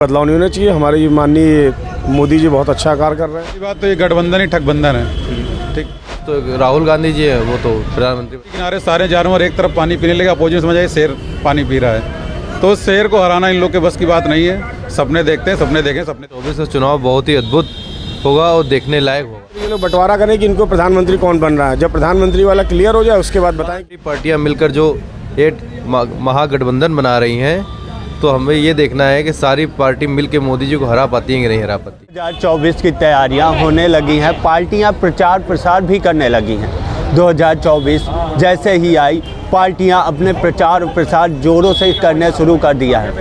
बदलाव नहीं होना चाहिए। हमारे माननीय मोदी जी बहुत अच्छा कार्य कर रहे हैं। बात तो ये गठबंधन ही ठगबंधन है। ठीक, तो राहुल गांधी जी है, वो तो प्रधानमंत्री। किनारे सारे जानवर एक तरफ पानी पीने लगे, अपोजिशन समझ आए शेर पानी पी रहा है, तो शेर को हराना इन लोग के बस की बात नहीं है। सपने देखते हैं, सपने देखें, सपने। 24 का चुनाव बहुत ही अद्भुत होगा और देखने लायक होगा। ये लोग बंटवारा करें कि इनको प्रधानमंत्री कौन बन रहा है। जब प्रधानमंत्री वाला क्लियर हो जाए उसके बाद बताएं। पार्टियां मिलकर जो एक महागठबंधन बना रही हैं, तो हमें ये देखना है कि सारी पार्टी मिलकर मोदी जी को हरा पाती हैं कि नहीं हरा पाती। 2024 की तैयारियां होने लगी हैं, पार्टियां प्रचार प्रसार भी करने लगी हैं। 2024 जैसे ही आई, पार्टियां अपने प्रचार और प्रसार जोरों से करने शुरू कर दिया है।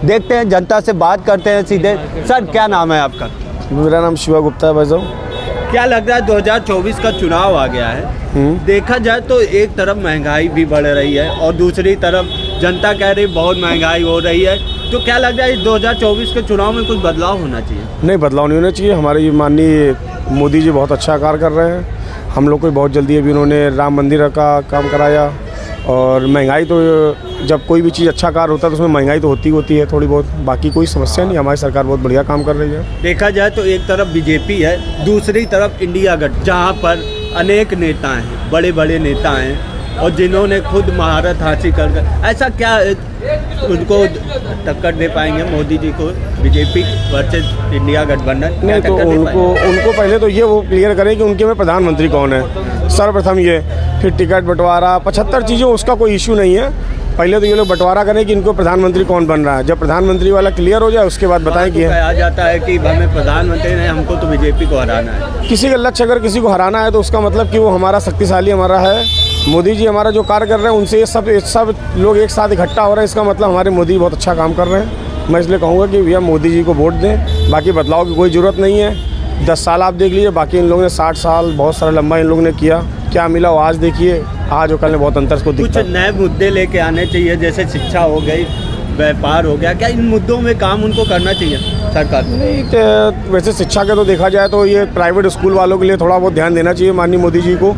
देखते हैं, जनता से बात करते हैं सीधे। सर, क्या नाम है आपका? मेरा नाम शिवा गुप्ता है भाई साहब। क्या लग रहा है 2024 का चुनाव आ गया है, देखा जाए तो एक तरफ महंगाई भी बढ़ रही है और दूसरी तरफ जनता कह रही बहुत महंगाई हो रही है, तो क्या लग रहा है इस 2024 के चुनाव में कुछ बदलाव होना चाहिए? नहीं, बदलाव नहीं होना चाहिए। हमारे माननीय मोदी जी बहुत अच्छा कार्य कर रहे हैं। हम लोग को बहुत जल्दी अभी उन्होंने राम मंदिर का काम कराया, और महंगाई तो जब कोई भी चीज़ अच्छा कार्य होता है तो उसमें महंगाई तो होती है थोड़ी बहुत, बाकी कोई समस्या नहीं। हमारी सरकार बहुत बढ़िया काम कर रही है। देखा जाए तो एक तरफ बीजेपी है, दूसरी तरफ इंडिया गठ, जहाँ पर अनेक नेता हैं, बड़े बड़े नेता हैं, और जिन्होंने खुद महारत हासिल कर, ऐसा क्या उनको टक्कर दे पाएंगे मोदी जी को, बीजेपी वर्सेस इंडिया गठबंधन? नहीं, तो उनको पहले तो ये वो क्लियर करें कि उनके में प्रधानमंत्री कौन है, सर्वप्रथम ये। फिर टिकट बंटवारा 75 चीज़ें, उसका कोई इशू नहीं है। पहले तो ये लोग बंटवारा करें कि इनको प्रधानमंत्री कौन बन रहा है। जब प्रधानमंत्री वाला क्लियर हो जाए उसके बाद बताएं कि कहा जाता है कि हमें प्रधानमंत्री नहीं, हमको तो बीजेपी को हराना है। किसी का लक्ष्य अगर किसी को हराना है तो उसका मतलब कि वो हमारा शक्तिशाली हमारा है। मोदी जी हमारा जो कार्य कर रहे हैं उनसे ये सब लोग एक साथ इकट्ठा हो रहे हैं, इसका मतलब हमारे मोदी बहुत अच्छा काम कर रहे हैं। मैं इसलिए कहूँगा कि भैया मोदी जी को वोट दें। बाकी बदलाव की कोई ज़रूरत नहीं है। 10 साल आप देख लीजिए, बाकी इन लोगों ने 60 साल बहुत सारा लंबा इन लोगों ने किया, क्या मिला वो आज देखिए। आज और कल में बहुत अंतर को दिखता है। कुछ नए मुद्दे लेके आने चाहिए, जैसे शिक्षा हो गई, व्यापार हो गया, क्या इन मुद्दों में काम उनको करना चाहिए सरकार को? नहीं, तो वैसे शिक्षा का तो देखा जाए तो ये प्राइवेट स्कूल वालों के लिए थोड़ा बहुत ध्यान देना चाहिए माननीय मोदी जी को।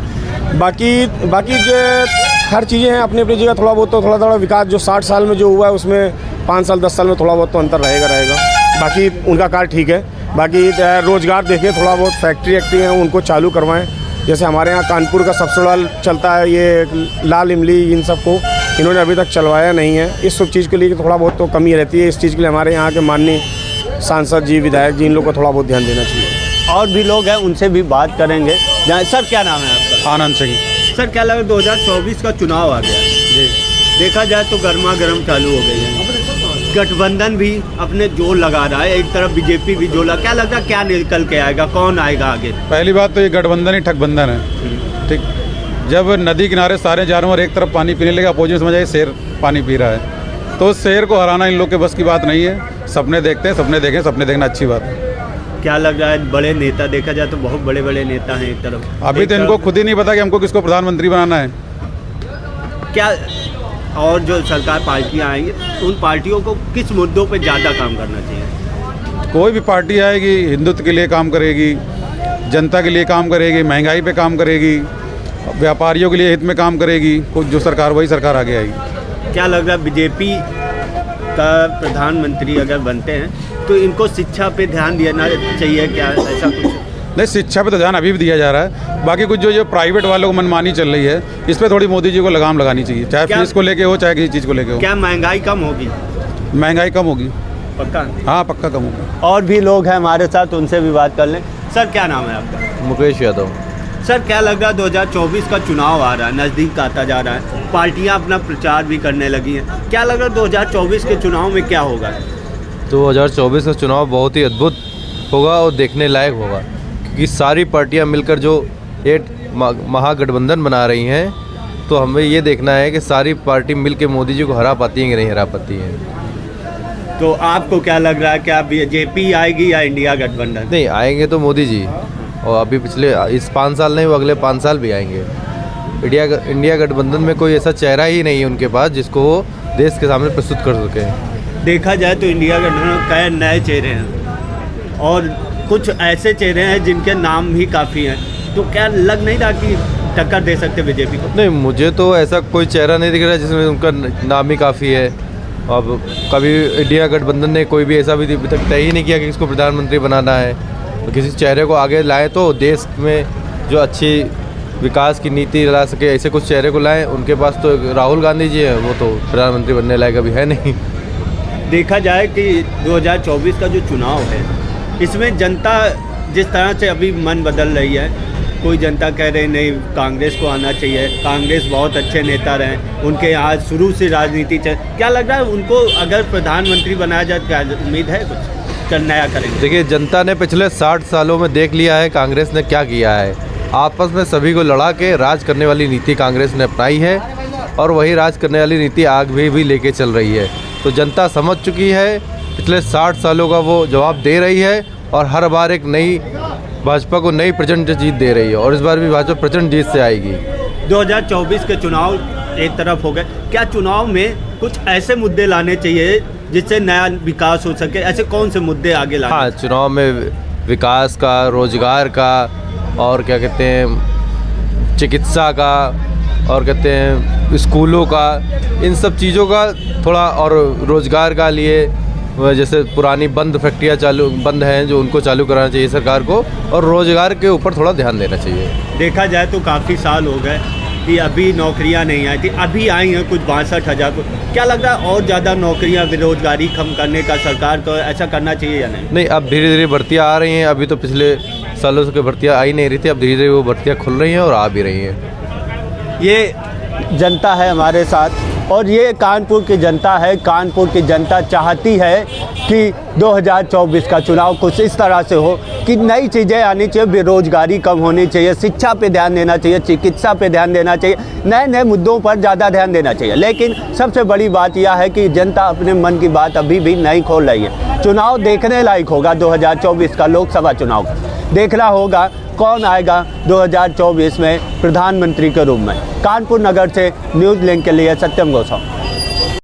बाकी जो हर चीज़ें हैं अपनी अपनी जगह, थोड़ा बहुत तो थोड़ा विकास जो 60 साल में जो हुआ है उसमें 5 साल 10 साल में थोड़ा बहुत तो अंतर रहेगा। बाकी उनका कार्य ठीक है। बाकी रोज़गार देखें, थोड़ा बहुत फैक्ट्री हैं उनको चालू करवाएं। जैसे हमारे यहाँ कानपुर का सबसे बड़ा चलता है ये लाल इमली, इन सब को इन्होंने अभी तक चलवाया नहीं है। इस सब चीज़ के लिए थोड़ा बहुत तो कमी रहती है। इस चीज़ के लिए हमारे यहाँ के माननीय सांसद जी, विधायक जी, इन लोग को थोड़ा बहुत ध्यान देना चाहिए। और भी लोग हैं, उनसे भी बात करेंगे। सर, क्या नाम है आपका? आनंद सिंह। सर, क्या लगा 2024 का चुनाव आ गया जी, देखा जाए तो गर्मा गर्म चालू हो गई है। गठबंधन भी अपने जोर लगा रहा है, एक तरफ बीजेपी भी जोर लगा। क्या लगता है क्या निकल के आएगा, कौन आएगा आगे? पहली बात तो ये गठबंधन ही ठगबंधन है। ठीक, जब नदी किनारे सारे जानवर एक तरफ पानी पीने लगे, अपोजिशन समझ आए शेर पानी पी रहा है, तो शेर को हराना इन लोग के बस की बात नहीं है। सपने देखते हैं, सपने देखें, सपने देखना अच्छी बात है। क्या लग रहा है बड़े नेता, देखा जाए तो बहुत बड़े बड़े नेता हैं एक तरफ, अभी तो इनको खुद ही नहीं पता कि हमको किसको प्रधानमंत्री बनाना है। क्या और जो सरकार पार्टियां आएंगी, उन पार्टियों को किस मुद्दों पे ज़्यादा काम करना चाहिए? कोई भी पार्टी आएगी हिंदुत्व के लिए काम करेगी, जनता के लिए काम करेगी, महंगाई पे काम करेगी, व्यापारियों के लिए हित में काम करेगी। कुछ जो सरकार, वही सरकार आगे आएगी। क्या लग रहा है बीजेपी का प्रधानमंत्री अगर बनते हैं तो इनको शिक्षा पे ध्यान देना चाहिए, क्या ऐसा कुछ? नहीं, शिक्षा पे तो ध्यान अभी भी दिया जा रहा है। बाकी कुछ जो प्राइवेट वालों को मनमानी चल रही है, इस पे थोड़ी मोदी जी को लगाम लगानी चाहिए, चाहे फीस को लेके हो, चाहे किसी चीज़ को लेके हो। क्या महंगाई कम होगी? महंगाई कम होगी, पक्का? हाँ पक्का कम होगी। और भी लोग हैं हमारे साथ, उनसे भी बात कर लें। सर, क्या नाम है आपका? मुकेश यादव। सर, क्या लग रहा है 2024 का चुनाव आ रहा है, नज़दीक आता जा रहा है, पार्टियां अपना प्रचार भी करने लगी हैं। क्या लग रहा है 2024 के चुनाव में क्या होगा? 2024 का चुनाव बहुत ही अद्भुत होगा और देखने लायक होगा, क्योंकि सारी पार्टियां मिलकर जो एक महागठबंधन बना रही हैं, तो हमें ये देखना है कि सारी पार्टी मिलकर मोदी जी को हरा पाती हैं कि नहीं हरा पाती हैं। तो आपको क्या लग रहा है, क्या बीजेपी आएगी या इंडिया गठबंधन? नहीं, आएंगे तो मोदी जी, और अभी पिछले इस 5 साल नहीं, वो अगले 5 साल भी आएंगे। इंडिया गठबंधन में कोई ऐसा चेहरा ही नहीं है उनके पास जिसको वो देश के सामने प्रस्तुत कर सके। देखा जाए तो इंडिया गठबंधन कई नए चेहरे हैं और कुछ ऐसे चेहरे हैं जिनके नाम भी काफ़ी हैं, तो क्या लग नहीं रहा कि टक्कर दे सकते बीजेपी को? नहीं, मुझे तो ऐसा कोई चेहरा नहीं दिख रहा जिसमें उनका नाम ही काफ़ी है अब कभी इंडिया गठबंधन ने कोई भी ऐसा भी अभी तक तय ही नहीं किया कि इसको प्रधानमंत्री बनाना है। तो किसी चेहरे को आगे लाए तो देश में जो अच्छी विकास की नीति ला सके, ऐसे कुछ चेहरे को लाएं। उनके पास तो राहुल गांधी जी हैं, वो तो प्रधानमंत्री बनने लायक अभी है नहीं। देखा जाए कि 2024 का जो चुनाव है, इसमें जनता जिस तरह से अभी मन बदल रही है, कोई जनता कह रही नहीं कांग्रेस को आना चाहिए, कांग्रेस बहुत अच्छे नेता रहे, उनके यहाँ शुरू से राजनीति चल, क्या लग रहा है उनको अगर प्रधानमंत्री बनाया जाए, क्या उम्मीद है कुछ नया करेंगे? देखिए, जनता ने पिछले 60 सालों में देख लिया है कांग्रेस ने क्या किया है। आपस में सभी को लड़ा के राज करने वाली नीति कांग्रेस ने अपनाई है और वही राज करने वाली नीति आगे भी लेके चल रही है। तो जनता समझ चुकी है, पिछले 60 सालों का वो जवाब दे रही है और हर बार एक नई भाजपा को नई प्रचंड जीत दे रही है और इस बार भी भाजपा प्रचंड जीत से आएगी। 2024 के चुनाव एक तरफ हो गए, क्या चुनाव में कुछ ऐसे मुद्दे लाने चाहिए जिससे नया विकास हो सके? ऐसे कौन से मुद्दे आगे लाने? हाँ, चुनाव में विकास का, रोजगार का और क्या कहते हैं चिकित्सा का और कहते हैं स्कूलों का, इन सब चीज़ों का थोड़ा, और रोजगार का लिए जैसे पुरानी बंद फैक्ट्रियाँ बंद हैं जो उनको चालू कराना चाहिए सरकार को, और रोजगार के ऊपर थोड़ा ध्यान देना चाहिए। देखा जाए तो काफ़ी साल हो गए कि अभी नौकरियां नहीं आई थी, अभी आई हैं कुछ 62,000 को। क्या लग रहा है और ज़्यादा नौकरियां, बेरोजगारी कम करने का सरकार को ऐसा करना चाहिए या नहीं? नहीं, अब धीरे धीरे भर्तियाँ आ रही हैं। अभी तो पिछले सालों से भर्तियाँ आ ही नहीं रही थी, अब धीरे धीरे वो भर्तियाँ खुल रही हैं और आ भी रही हैं। ये जनता है हमारे साथ, और ये कानपुर की जनता है। कानपुर की जनता चाहती है कि 2024 का चुनाव कुछ इस तरह से हो कि नई चीज़ें आनी चाहिए, बेरोजगारी कम होनी चाहिए, शिक्षा पे ध्यान देना चाहिए, चिकित्सा पे ध्यान देना चाहिए, नए नए मुद्दों पर ज़्यादा ध्यान देना चाहिए। लेकिन सबसे बड़ी बात यह है कि जनता अपने मन की बात अभी भी नहीं खोल रही है। चुनाव देखने लायक होगा 2024 का लोकसभा चुनाव, देखना होगा कौन आएगा 2024 में प्रधानमंत्री के रूप में। कानपुर नगर से न्यूज़ लिंक के लिए सत्यम गोसावी।